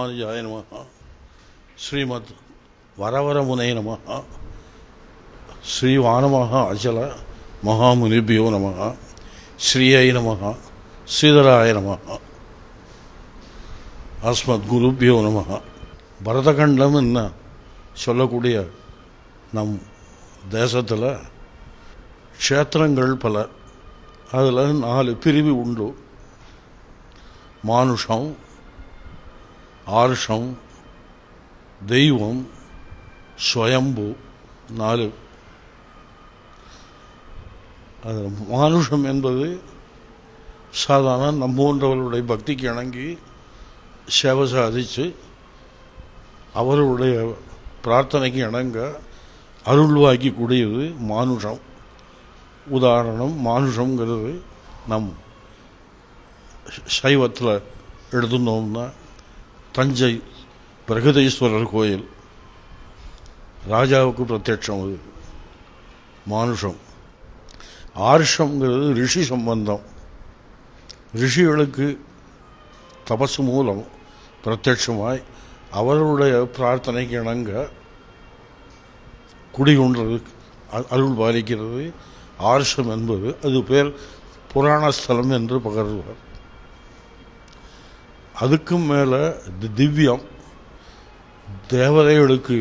ராமானுஜாய நமஹ. ஸ்ரீமத் வரவரமுனை நமஹ. ஸ்ரீ வானமஹ அச்சல மகாமுனிபியோ நமஹ. ஸ்ரீயை நமஹ. ஸ்ரீதராய நமஹ. அஸ்மத் குருபியோ நமஹ. பரதகண்டம் என்ன சொல்லக்கூடிய நம் தேசத்தில் க்ஷேத்திரங்கள் பல, அதில் 4 பிரிவு உண்டு. மானுஷம், ஆர்ஷம், தெய்வம், ஸ்வயம்பு 4. அது மானுஷம் என்பது சாதாரண நம்மோன்றவர்களுடைய பக்திக்கு இணங்கி சேவை சாதித்து அவர்களுடைய பிரார்த்தனைக்கு இணங்க அருள்வாக்கி கூடியது மானுஷம். உதாரணம், மானுஷங்கிறது நம் சைவத்தில் எடுத்துனோம்னா தஞ்சை பிரகதீஸ்வரர் கோயில் ராஜாவுக்கு பிரத்யட்சம், அது மானுஷம். ஆர்ஷங்கிறது ரிஷி சம்பந்தம். ரிஷிகளுக்கு தபசு மூலம் பிரத்யட்சமாய் அவர்களுடைய பிரார்த்தனைக்கு இணங்க குடிகொன்றது அருள் பாலிக்கிறது ஆர்ஷம் என்பது. அது பேர் புராணஸ்தலம் என்று பகர்வார். அதுக்கும் மேலே திவ்யம், தேவதைகளுக்கு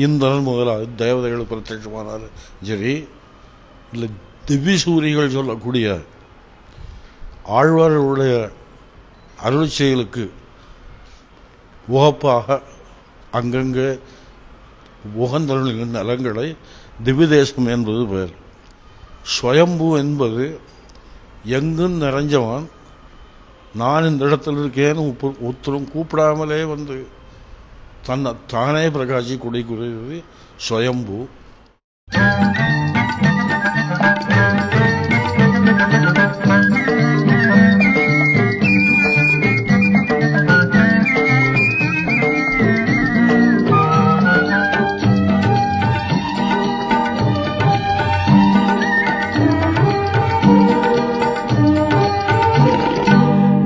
இந்திரன் முதலாக தேவதைகள் பிரத்யட்சமானாலும் சரி, இல்லை திவ்ய சூரிகள் சொல்லக்கூடிய ஆழ்வார்களுடைய அருள் செயலுக்கு உகப்பாக அங்கங்கே உகந்தருளின் நலங்களை திவ்ய தேசம் என்பது பெயர். ஸ்வயம்பு என்பது எங்கும் நிறைஞ்சவன், நான் இந்த இடத்துல இருக்கேன்னு ஒருத்தரும் கூப்பிடாமலே வந்து தன்னை தானே பிரகாசி கூடியது ஸ்வயம்பு.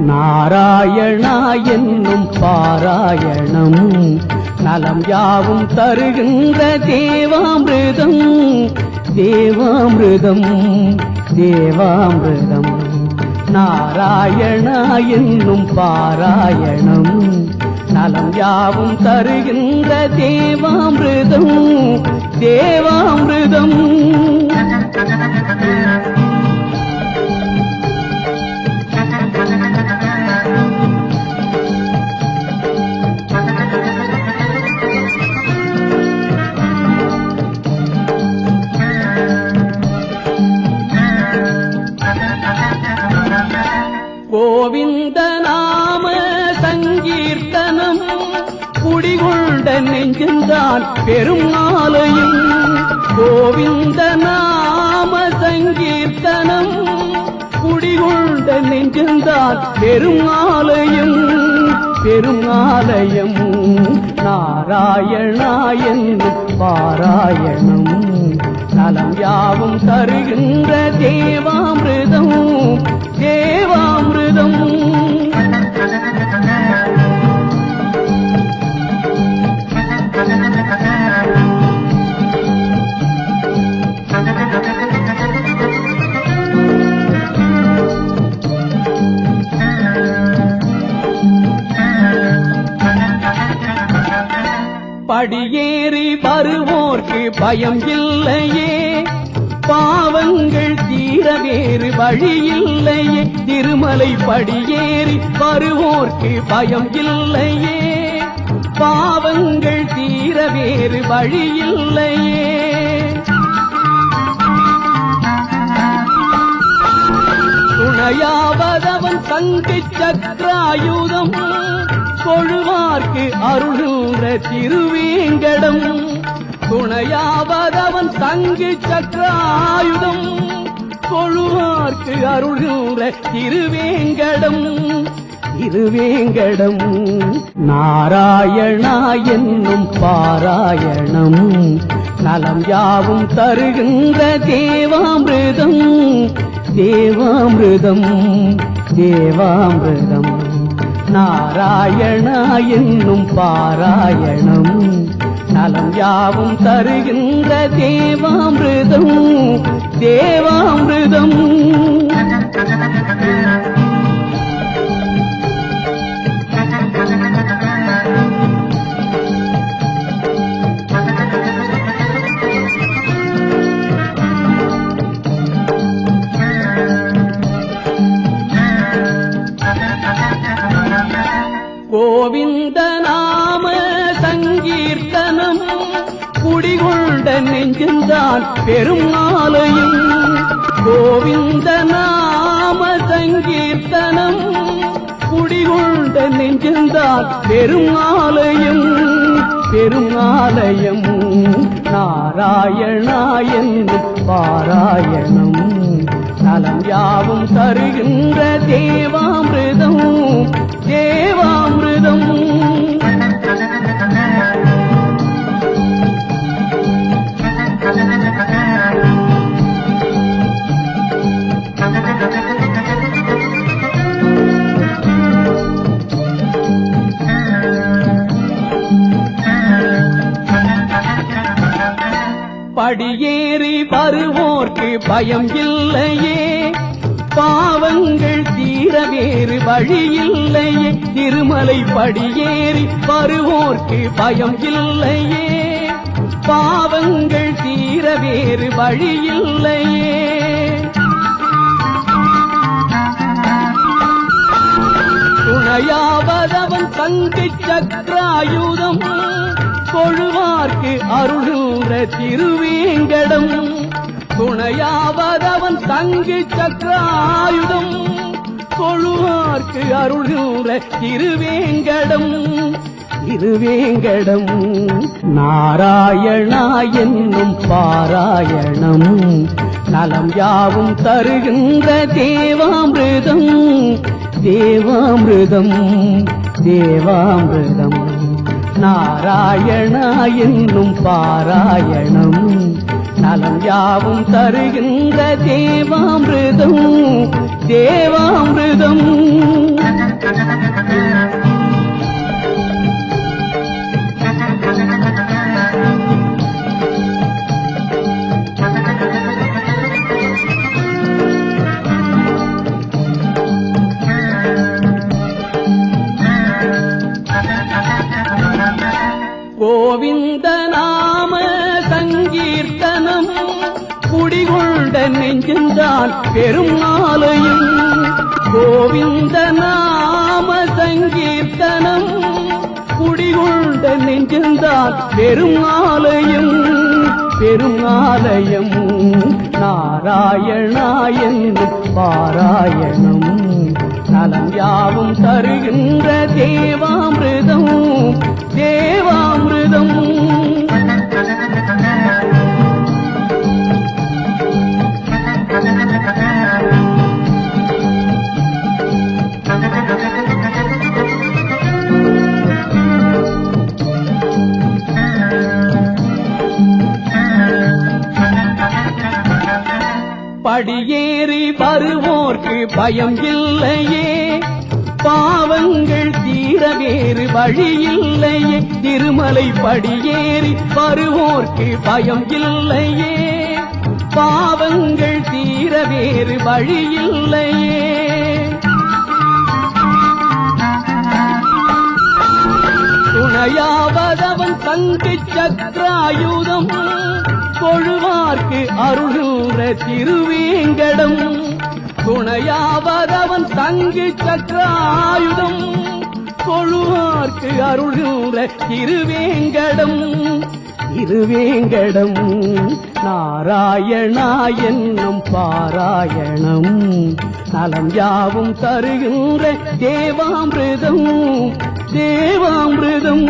நாராயணா என்னும் பாராயணம் நலம் யாவும் தருகின்ற தேவாமிருதம், தேவாமிருதம், தேவாமிருதம். நாராயணா என்னும் பாராயணம் நலம் யாவும் தருகின்ற தேவாமிருதம், தேவாமிருதம். கோவிந்த நாம சங்கீர்த்தனம் குடிகொண்ட நெஞ்சந்தான் பெரும் ஆலயம். கோவிந்த நாம சங்கீர்த்தனம் குடிகொண்ட நெஞ்சந்தான் பெரும் ஆலயம், பெரும் ஆலயம். நாராயணா என்னும் பாராயணம் நலம் யாவும் தருகின்ற தேவாமிருதம், தேவாமிருதம். படியேறி வருவோர்க்கு பயம் இல்லையே, பாவங்கள் தீர வேறு வழியில்லையே. திருமலை படியேறி வருவோர்க்கு பயம் இல்லையே, பாவங்கள் தீர வேறு வழியில்லையே. துணையாவதவன் சங்கு சக்கராயுதம் கொழுவார்க்கு அருளுற திருவேங்கடம். துணையாவதவன் சங்கு சக்கராயுதம் கொழுவார்க்கு அருளுற திருவேங்கடம், திருவேங்கடம். நாராயணா என்னும் பாராயணம் நலம் யாவும் தருகின்ற தேவாமிருதம், தேவாமிருதம், தேவாமிருதம். நாராயணா என்னும் பாராயணம் நலம் யாவும் தருகின்ற தேவாமிர்தம் தேவாமிர்தம். கோவிந்த நாம சங்கீர்த்தனம் குடிகொண்ட நெஞ்சந்தான் பெரும் ஆலயம். கோவிந்த நாம சங்கீர்த்தனம் குடிகொண்ட நெஞ்சந்தான் பெரும் ஆலயம் பெரும் ஆலயம். நாராயணா என்னும் பாராயணம் நலம் யாவும் தருகின்ற தேவாமிர்தம் தேவாமிர்தம். படியேறி வருவோர்க்கு பயம் இல்லையே, பாவங்கள் தீர வேறு வழியில்லையே. திருமலை படியேறி வருவோர்க்கு பயம் இல்லையே, பாவங்கள் தீர வேறு வழியில்லையே. துணையாவதவன் தங்கை சக்கராயுதம் கொழுவார்க்கு அருளுற திருவேங்கடம். துணையாவதவன் தங்கு சக்கராயுதம் கொழுவார்க்கு அருளுற திருவேங்கடம் திருவேங்கடம். நாராயணா என்னும் பாராயணம் நலம் யாவும் தருகின்ற தேவாமிர்தம் தேவாமிர்தம் தேவாமிர்தம். நாராயணா என்னும் பாராயணம் நலம் யாவும் தருகின்ற தேவாமிர்தம் தேவாமிர்தம். கோவிந்த நாம சங்கீர்த்தனம் குடிகொண்ட நெஞ்சந்தான் பெரும் ஆலயம். கோவிந்த நாம சங்கீர்த்தனம் குடிகொண்ட நெஞ்சந்தான் பெரும் ஆலயம் பெரும் ஆலயம். நாராயணா என்னும் பாராயணம் நலம் யாவும் தருகின்ற தேவாமிர்தம் தேவாமிர்தம். படியேறி வருவோர்க்கு பயம் இல்லையே, பாவங்கள் தீர வேறு வழியில்லையே. திருமலை படியேறி வருவோர்க்கு பயம் இல்லையே, பாவங்கள் தீர வேறு வழியில்லையே. துணையாவதவன் தங்கை சக்கராயுதம் கொழுவார்க்கு அருளுற திருவேங்கடம். துணையாவதவன் தங்கு சக்கராயுதம் கொழுவார்க்கு அருளுற திருவேங்கடம் திருவேங்கடம். நாராயணா என்னும் பாராயணம் நலம் யாவும் தருகின்ற தேவாமிர்தம் தேவாமிர்தம்.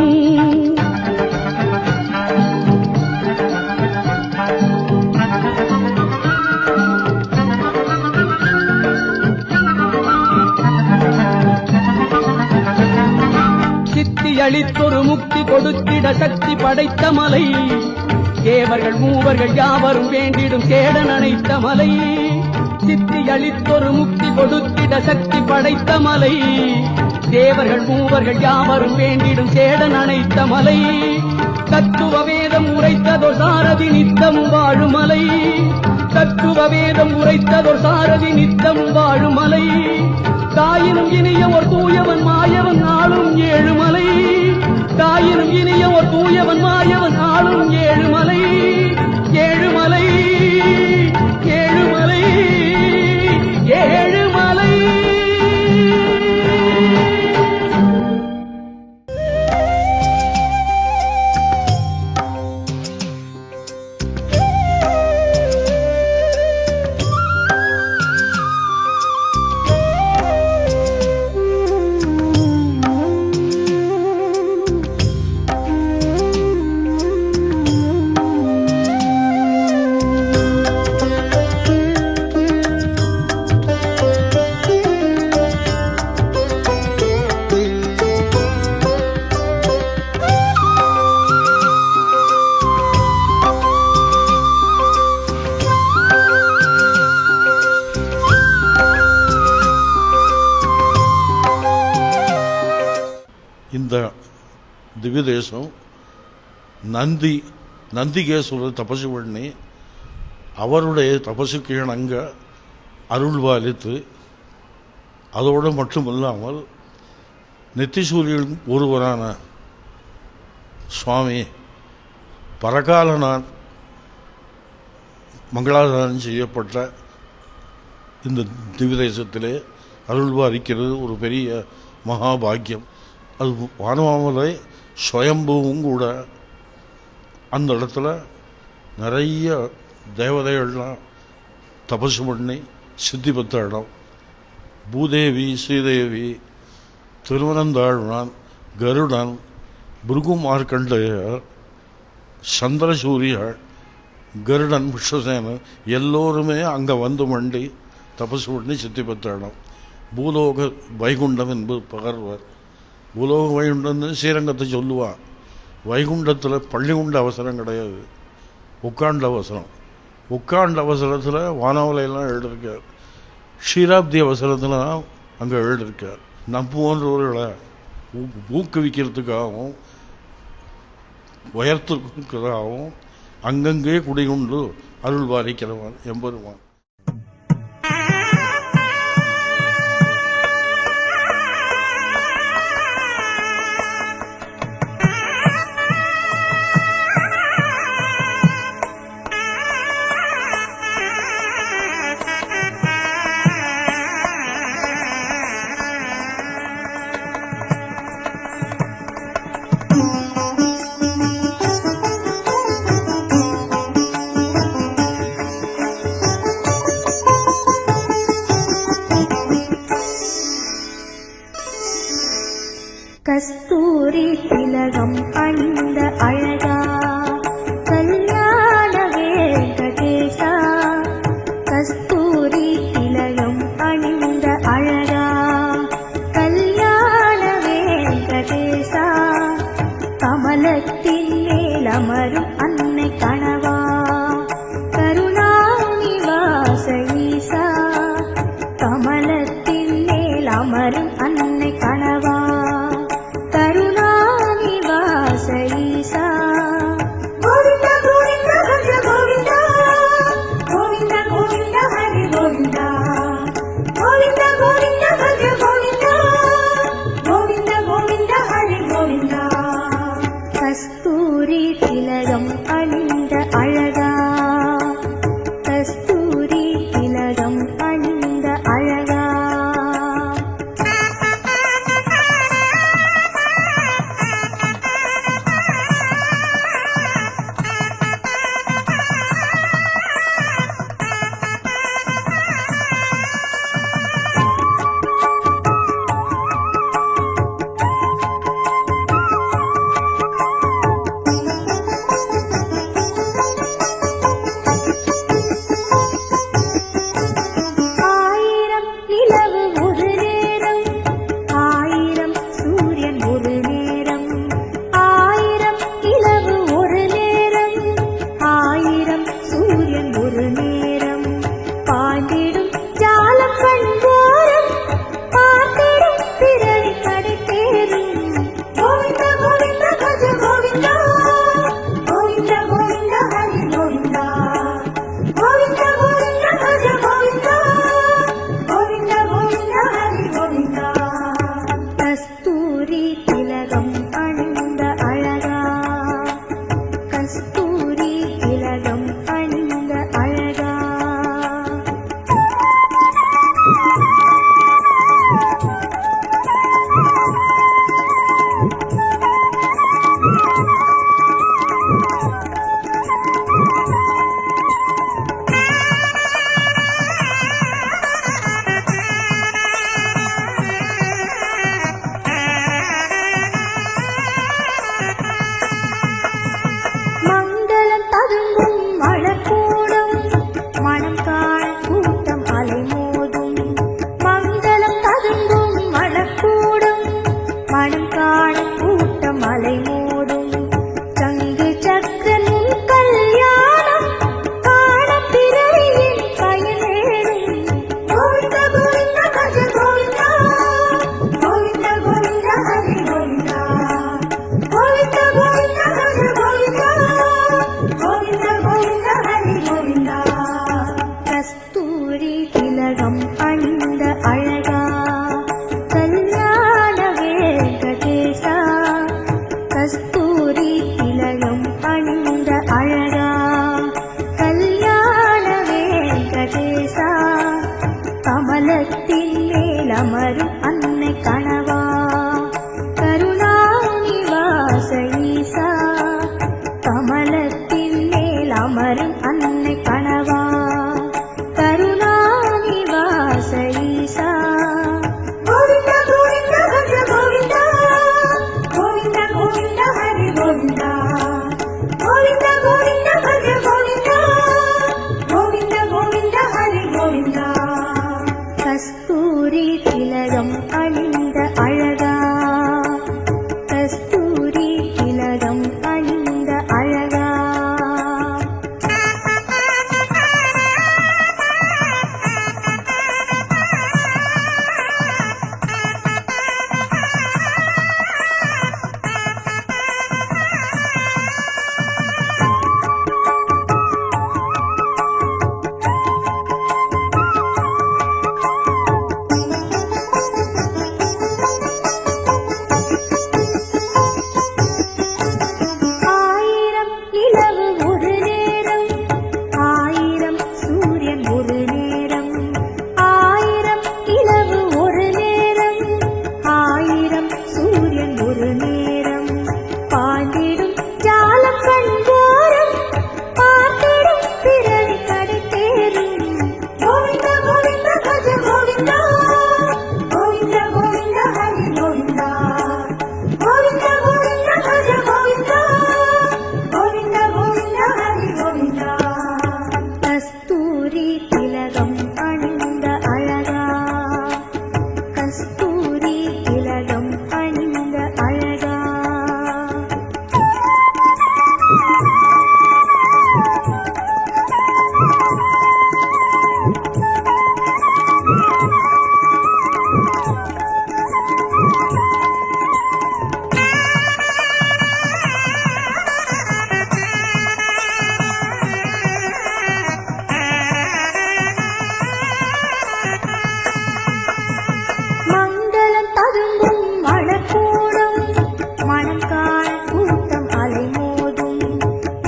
அளித்தொரு முக்தி கொடுத்திட சக்தி படைத்த மலை, தேவர்கள் மூவர்கள் யாவரும் வேண்டிடும் கேடன் அணைத்த மலை. சித்தி அளித்தொரு முக்தி கொடுத்திட சக்தி படைத்த மலை, தேவர்கள் மூவர்கள் யாவரும் வேண்டிடும் சேடன் அணைத்த மலை தத்துவ வேதம் உரைத்ததோர் சாரதி நித்தமும் வாழும் மலை தத்துவ வேதம் உரைத்ததோர் சாரதி நித்தமும் வாழும் மலை தாயினும் இனிய ஒரு தூயவன் மாயவன் ஆளும் ஏழுமலை தாயினும் இனிய ஒரு தூயவன் மாயவன் ஆளும் ஏழுமலை ஏழுமலை ஏழுமலை ஏழுமலை இந்த திவ்ய தேசம் நந்திகேஸ்வரர் தபசு பண்ணி அவருடைய தபசுக்கு இணங்க அருள்பாலித்து அதோடு மட்டுமில்லாமல் நித்திசூரியன் ஒருவரான சுவாமி பரகாலனான் மங்களாதாரம் செய்யப்பட்ட இந்த திவ்ய தேசத்திலே அருள்பாலிக்கிறது ஒரு பெரிய மகாபாக்கியம். அது வானமாமலை ஸ்வயம்புவும் கூட. அந்த இடத்துல நிறைய தேவதைகள்லாம் தபசு பண்ணி சித்தி பெற்ற இடம். பூதேவி, ஸ்ரீதேவி, திருவனந்தாழ்வான், கருடன், பிருகு மார்க்கண்டேயர், சந்திரசூரியர், கருடன், விஸ்வசேனன் எல்லோருமே அங்கே வந்து மண்டி தபசு பண்ணி சித்தி பெற்ற இடம். பூலோக வைகுண்டம் என்பது பகர்வர். பூலோக வைகுண்டம்னு ஸ்ரீரங்கத்தை சொல்லுவான். வைகுண்டத்தில் பள்ளிகுண்ட அவசரம் கிடையாது, உட்காண்ட அவசரம். உட்காண்ட அவசரத்தில் வானவலையெல்லாம் எழுதியிருக்கார். க்ஷீராப்தி அவசரத்தில் அங்கே எழுதியிருக்கார். போன்றவர்களை ஊக்குவிக்கிறதுக்காகவும் உயர்த்துக்கிறதாகவும் அங்கங்கே குடிகொண்டு அருள் பாலிக்கிறவன் எம்பெருமான். கமலத்தின் மேல் அமரும் அன்னை கணவா கருணாநிவாச ஈசா கமலத்தின் மேல் அமரும் அன்னை கணவா கருணாநிவாச ஈசா கோவிந்தா கோவிந்தா பஜ கோவிந்தா கோவிந்தா கோவிந்தா ஹரி கோவிந்தா கோவிந்தா கோவிந்தா பஜ கோவிந்தா கோவிந்தா கோவிந்தா ஹரி கோவிந்தா கஸ்தூரி திலகம் அணிந்த அழகா கஸ்தூரி திலகம் அணிந்த அழகா ஆயிரம் நிலவு ஒரு நேரம் ஆயிரம் சூரியன் ஒரு நேரம் ஆயிரம் நிலவு ஒரு நேரம் ஆயிரம் சூரியன் ஒரு நேரம் பாண்டிடும் ஜாலம் கண்கோரம் பார்த்திடும் பிறவி கடை தேரும் கோவிந்தா கோவிந்தா பஜ கோவிந்தா கோவிந்தா கோவிந்தா ஹரி கோவிந்தா கோவிந்தா கோவிந்தா பஜ கோவிந்தா கோவிந்தா கோவிந்தா ஹரி கோவிந்தா கஸ்தூரி திலகம் அணிந்த அழகா கஸ்தூரி திலகம் அணிந்த அழகா மங்களம் ததும்பும் மணக்கூடும் மனம் காண கூட்டம் அலைமோதும்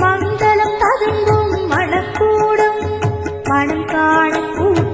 மங்களம் ததும்பும் மணக்கூடும் மனம் காண கூட்டம்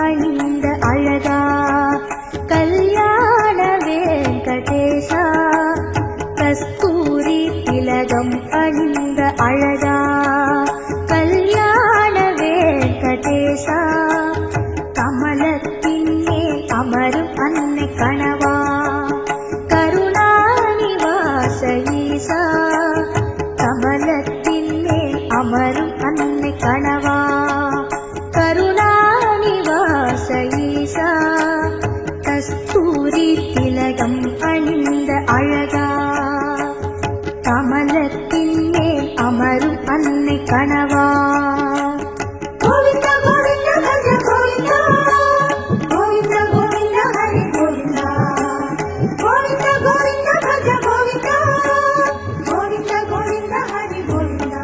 அணிந்த அழகா கல்யாண வெங்கடேசா கஸ்தூரி திலகம் அணிந்த அழகா கல்யாண வெங்கடேசா கமலத்தின் மேல் அமரும் அன்னை கணவா கருணாநிவாச ஈசா கமலத்தின் மேல் அமரும் அன்னை கணவா கருணாநிவாச ஈசா கஸ்தூரி திலகம் அணிந்த அழகா கமலத்தின் மேல் அமரும் அன்னை கணவா கோவிந்தா கோவிந்தா ஹரி கோவிந்தா கோவிந்தா கோவிந்தா ஹரி கோவிந்தா கோவிந்தா கோவிந்தா ஹரி கோவிந்தா கோவிந்தா கோவிந்தா ஹரி கோவிந்தா.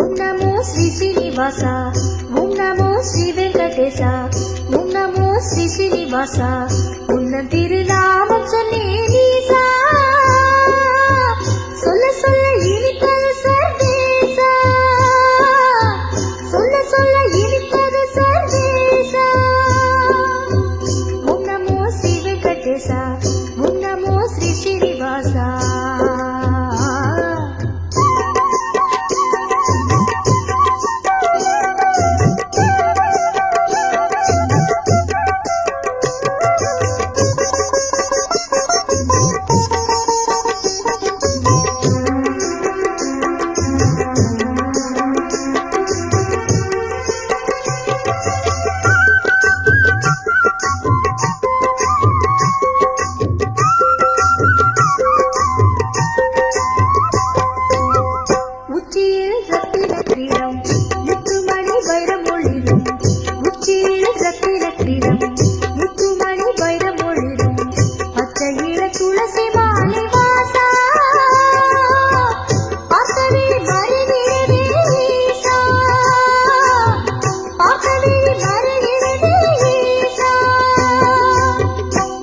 ஓம் நமோ ஸ்ரீ ஸ்ரீனிவாசா ஓம் நமோ ஸ்ரீ வெங்கடேசா ஓம் நமோ ஸ்ரீ ஸ்ரீனிவாசா உன்னன் திருநாமம் சொன்னேன் ஈசா சொல்ல சொல்ல இனிப்பது சர்வேசா சொல்ல சொல்ல இனிப்பது சர்வேசா ஓம் நமோ ஸ்ரீ வெங்கடேசா ஓம் நமோ ஸ்ரீ ஸ்ரீனிவாசா.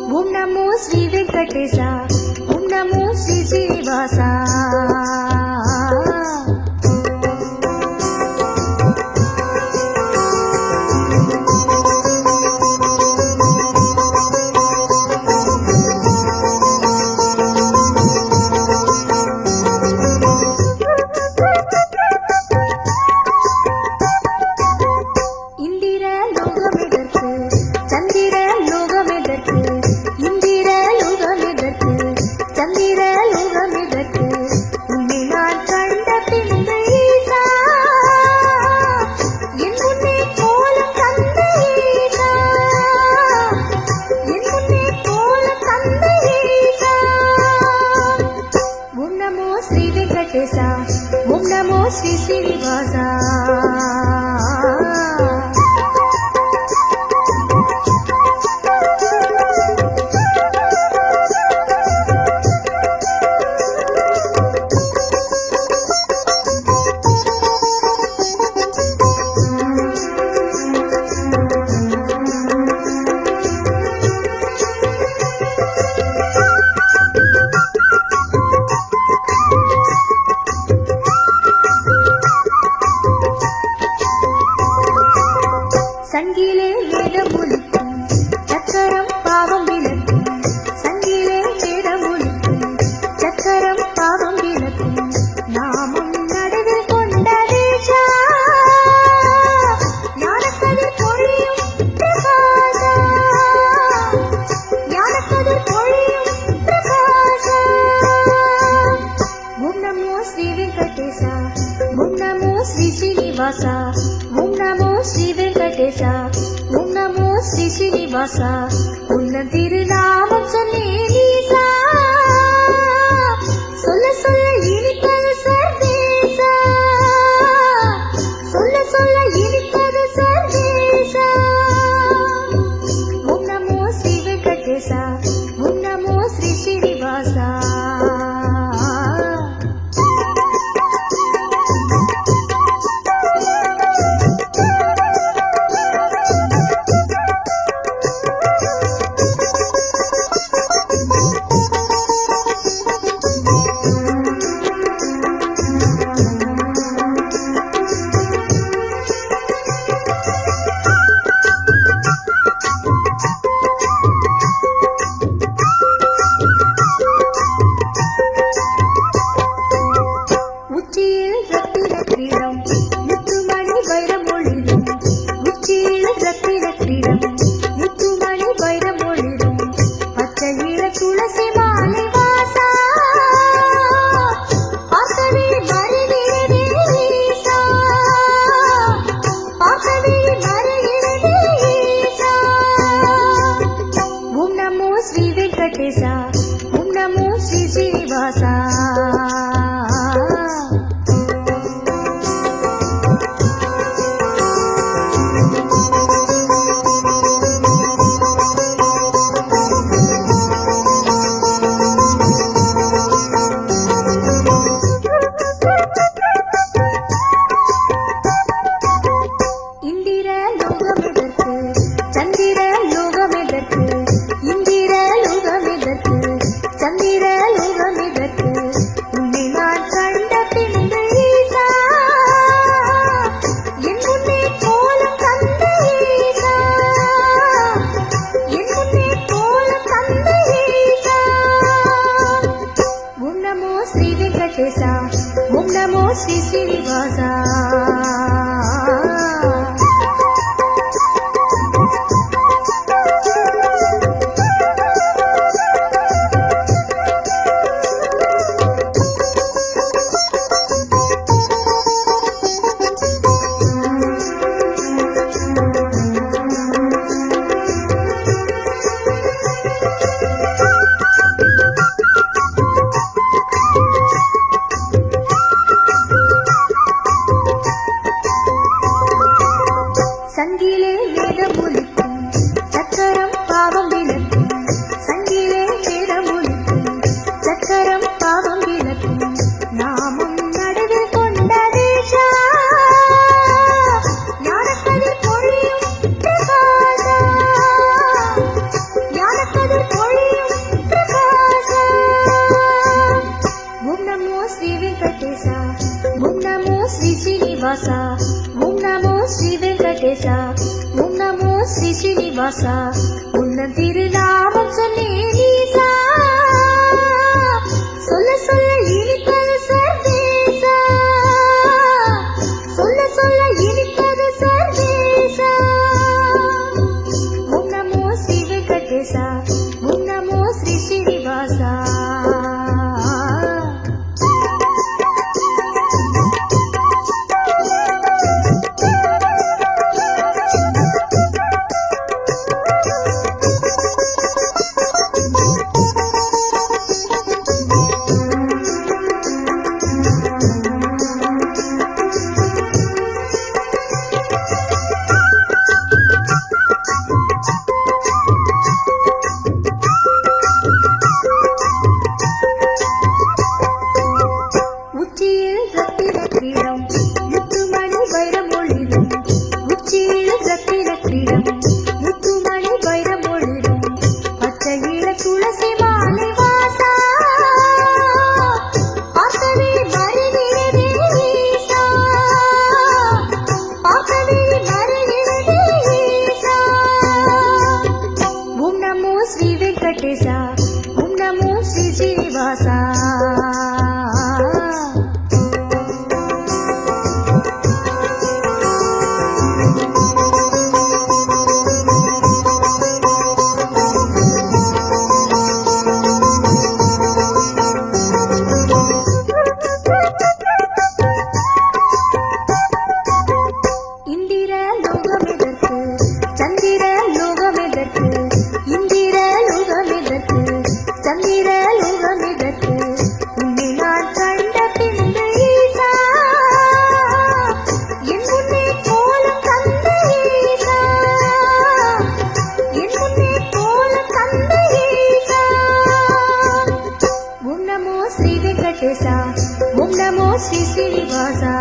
ஓம் நமோ ஸ்ரீ ஸ்ரீனிவாசா. ஓம் நமோ ஸ்ரீ ஸ்ரீனிவாசா. వెంకటేశ ఓం నమో శ్రీ శ్రీనివాస ఓం నమో శ్రీ వెంకటేశ ఓం నమో శ్రీ శ్రీనివాస ఉన్న திருநாமம் சொன்னேன் ஈசா சொல்ல சொல்ல இனிப்பது சர்வேசா சொல்ல சொல்ல இனிப்பது சர்வேசா ஓம் நமோ ஸ்ரீ வெங்கடேச ஓம் நமோ ஸ்ரீ ஸ்ரீனிவாசா ஓம் நமோ ஸ்ரீ ஸ்ரீனிவாசா இந்திர லோகமெதற்கு சந்திர லோகமெதற்கு இந்திர லோகமெதற்கு சந்திர லோகமெதற்கு உன்னை நான் கண்ட பின்பு ஈசா என் முன்னே கோலம் தந்த ஈசா என் முன்னே கோலம் தந்த ஈசா ஓம் நமோ ஸ்ரீ வெங்கடேசா ஓம் நமோ ஸ்ரீ ஸ்ரீனிவாசா சங்கிலே வேதமொழிக்கும் சக்கரம் பாவம் விளக்கும் சங்கிலே வேதமொழிக்கும் சக்கரம் பாவம் விளக்கும் நாமம் நடுவில் கொண்ட தேசா ஞானக்கதிர் பொழியும் பிரகாசா ஞானக்கதிர் பொழியும் பிரகாசா ஓம் நமோ ஸ்ரீ வெங்கடேசா ஓம் நமோ ஸ்ரீ ஸ்ரீனிவாசா ஓம் நமோ ஸ்ரீ வெங்கடேசா ஓம் நமோ ஸ்ரீ ஸ்ரீனிவாசா உன்ன திருநாமம் சொன்னேன் ஈசா சொல்ல சொல்ல இனிப்பது சர்வேசா சொல்ல சொல்ல இனிப்பது சர்வேசா ஓம் நமோ ஸ்ரீ வெங்கடேசா ஓம் நமோ ஸ்ரீ ஸ்ரீனிவாசா உச்சியில் ரத்தின கிரீடம் முத்துமணி வைரம் ஒளிரும் உச்சியில் ரத்தின கிரீடம் முத்துமணி வைரம் ஒளிரும் பச்சை இள துளசி மாலை வாசா பார்க்கவே வருகிறதே ஈசா பார்க்கவே வருகிறதே ஈசா ஓம் நமோ ஸ்ரீ வெங்கடேசா ஓம் நமோ ஸ்ரீ ஸ்ரீனிவாசா ஸ்ரீ ஸ்ரீனிவாசா.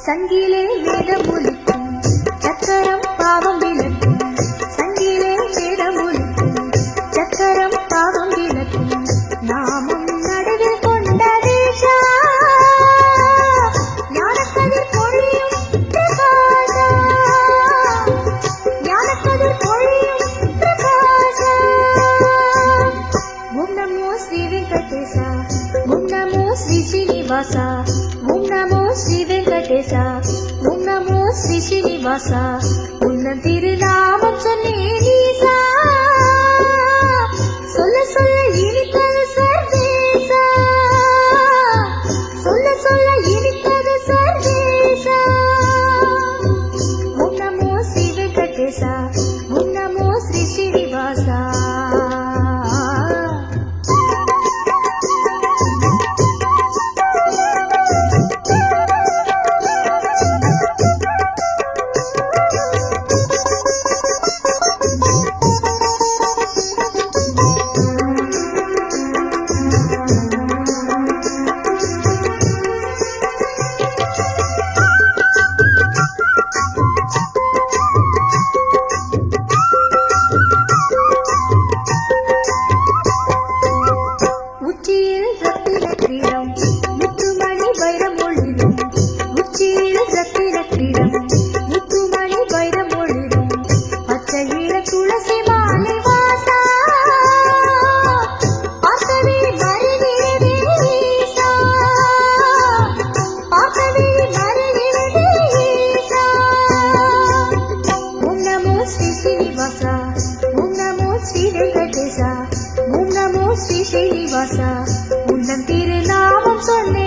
சங்கிலே வேதமொலிக்கும் சக்கரம் பாவம் விளக்கும். சங்கிலே வேதமொலிக்கும் சக்கரம் பாவம் விளக்கும். நாமம் நடுவில் கொண்ட தேசா ஞானக்கதிர் பொழியும் பிரகாசா. ஞானக்கதிர் பொழியும் பிரகாசா. ஓம் நமோ ஸ்ரீ வெங்கடேசா. ஓம் நமோ ஸ்ரீ ஸ்ரீனிவாசா. ஓம் நமோ ஸ்ரீ வெங்கடேசா. ஓம் நமோ ஸ்ரீ ஸ்ரீனிவாசா. உன்னன் திருநாமம் சொன்னேன் ஈசா. சொல்ல சொல்ல இனித்தது சர்வேசா. சொல்ல சொல்ல இனித்தது சர்வேசா. ஓம் நமோ ஸ்ரீ வெங்கடேசா. ஓம் நமோ ஸ்ரீ ஸ்ரீனிவாசா. உச்சியில் ரத்தின கிரீடம் முத்துமணி வைரம் ஒளிரும். உச்சியில் ரத்தின கிரீடம் முத்துமணி வைரம் ஒளிரும். பச்சையில துளசி மாலை வாசா. பார்த்தவே மருவினதே ஈசா. பார்த்தவே மருவினதே ஈசா. ஓம் நமோ ஸ்ரீ ஸ்ரீனிவாசா. ஓம் நமோ ஸ்ரீ வெங்கடேசா. ஓம் நமோ ஸ்ரீ ஸ்ரீனிவாசா. உன்னன் திருநாமம் சொன்னேன்